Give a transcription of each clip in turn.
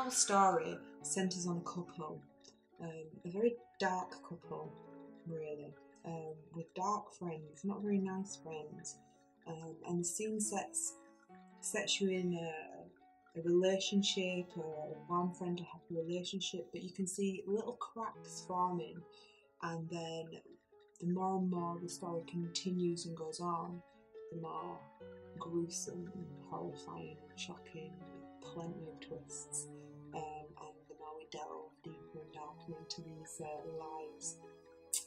whole story centres on a couple, a very dark couple, really, with dark friends, not very nice friends, and the scene sets you in a relationship, one friend, a happy relationship, but you can see little cracks forming, and then the more and more the story continues and goes on, the more gruesome and horrifying, shocking, with plenty of twists, and the more we delve deeper and darker into these lives.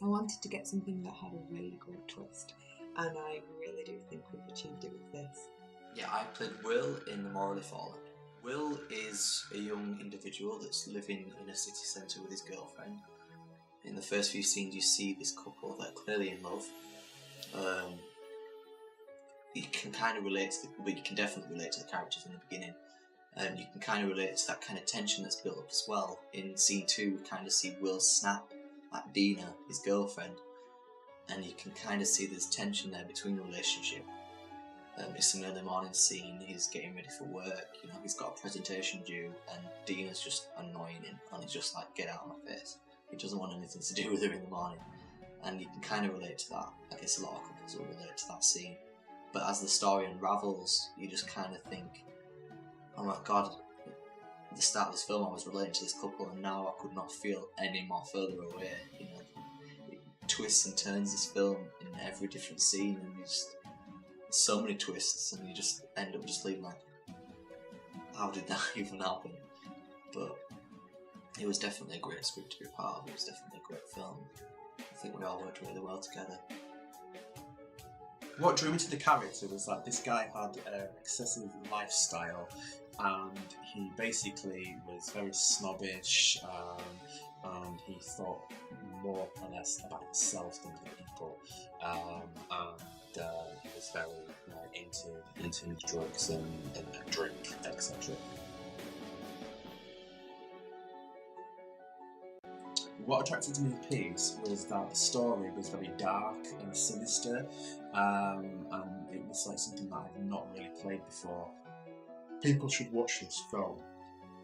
I wanted to get something that had a really good twist, and I really do think we've achieved it with this. Yeah, I played Will in The Morally Fallen. Will is a young individual that's living in a city centre with his girlfriend. In the first few scenes you see this couple that are clearly in love. You can kind of relate to but you can definitely relate to the characters in the beginning. And you can kind of relate to that kind of tension that's built up as well. In scene 2 we kind of see Will snap at Dina, his girlfriend, and you can kind of see there's tension there between the relationship. It's an early morning scene, he's getting ready for work, he's got a presentation due, and Dina's just annoying him, and he's just like, get out of my face. He doesn't want anything to do with her in the morning. And you can kind of relate to that. I guess a lot of couples will relate to that scene. But as the story unravels, you just kind of think, oh my god, at the start of this film I was relating to this couple, and now I could not feel any more further away. It twists and turns this film in every different scene, and there's so many twists, and you just end up just leaving like, how did that even happen? But it was definitely a great script to be a part of. It was definitely a great film. I think we all worked really well together. What drew me to the character was that this guy had an excessive lifestyle, and he basically was very snobbish, and he thought more or less about himself than other people, and he was very into drugs and drink, etc. What attracted me to the piece was that the story was very dark and sinister, and it was like something that I've not really played before. People should watch this film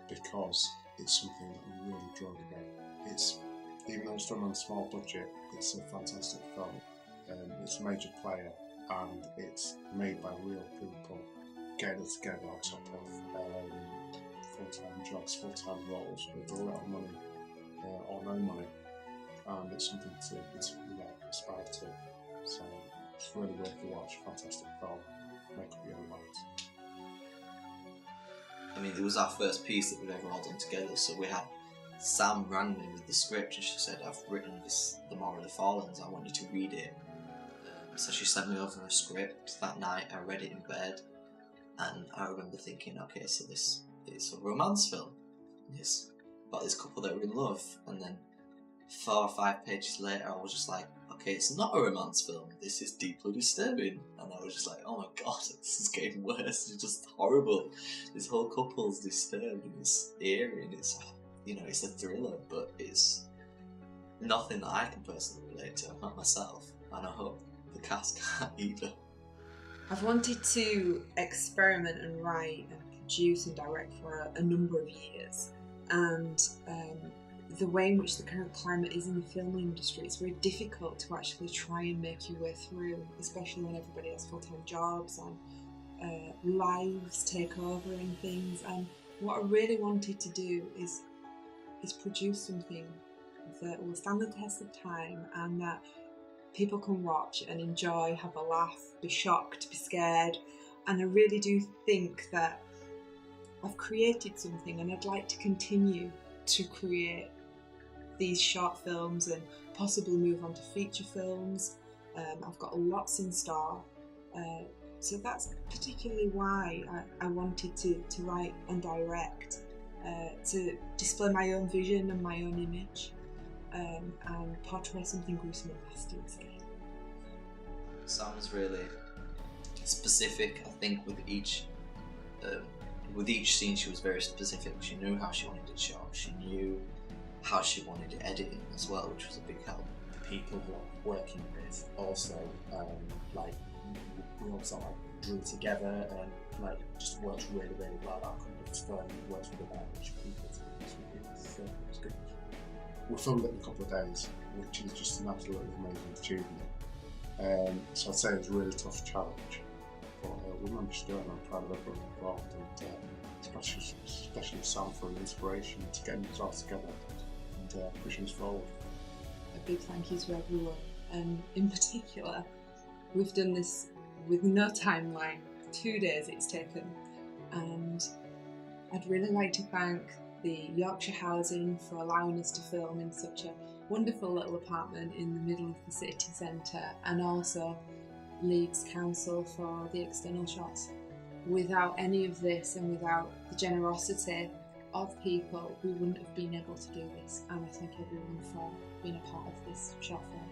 because it's something that I'm really drawn about. It's, even though it's done on a small budget, it's a fantastic film. It's a major player, and it's made by real people getting it together on top of full-time jobs, full-time roles with a lot of money. Or no money, and it's something to aspire to. So it's really worth the watch. Fantastic film. Make up your own minds. I mean, it was our first piece that we've ever all done together, so we had Sam rang me with the script and she said, I've written this, The Morally Fallen, I want you to read it. So she sent me over a script that night. I read it in bed, and I remember thinking, okay, so this is a romance film. It's about this couple that are in love, and then 4 or 5 pages later I was just like, okay, it's not a romance film, this is deeply disturbing. And I was just like, oh my god, this is getting worse, it's just horrible. This whole couple's disturbed and it's eerie and it's, it's a thriller, but it's nothing that I can personally relate to, not myself, and I hope the cast can't either. I've wanted to experiment and write and produce and direct for a number of years. And the way in which the current climate is in the film industry, it's very difficult to actually try and make your way through, especially when everybody has full-time jobs and lives take over and things. And what I really wanted to do is produce something that will stand the test of time and that people can watch and enjoy, have a laugh, be shocked, be scared. And I really do think that I've created something, and I'd like to continue to create these short films and possibly move on to feature films. I've got lots in store, so that's particularly why I wanted to write and direct, to display my own vision and my own image, and portray something gruesome and nasty and scary. Sam's really specific, I think, with each scene she was very specific. She knew how she wanted it shot, she knew how she wanted it edited as well, which was a big help. The people who I'm working with also, we also drew together, and like just works really, really well. I couldn't have worked with that much people. It's good. We filmed it in a couple of days, which is just an absolutely amazing achievement. So I'd say it was a really tough challenge, but we managed to do it, and I'm proud of everyone involved, and especially Sam for the inspiration to getting this all together and pushing us forward. A big thank you to everyone, and in particular, we've done this with no timeline. 2 days it's taken, and I'd really like to thank the Yorkshire Housing for allowing us to film in such a wonderful little apartment in the middle of the city centre, and also Leeds Council for the external shots. Without any of this and without the generosity of people, we wouldn't have been able to do this, and I thank everyone for being a part of this short film.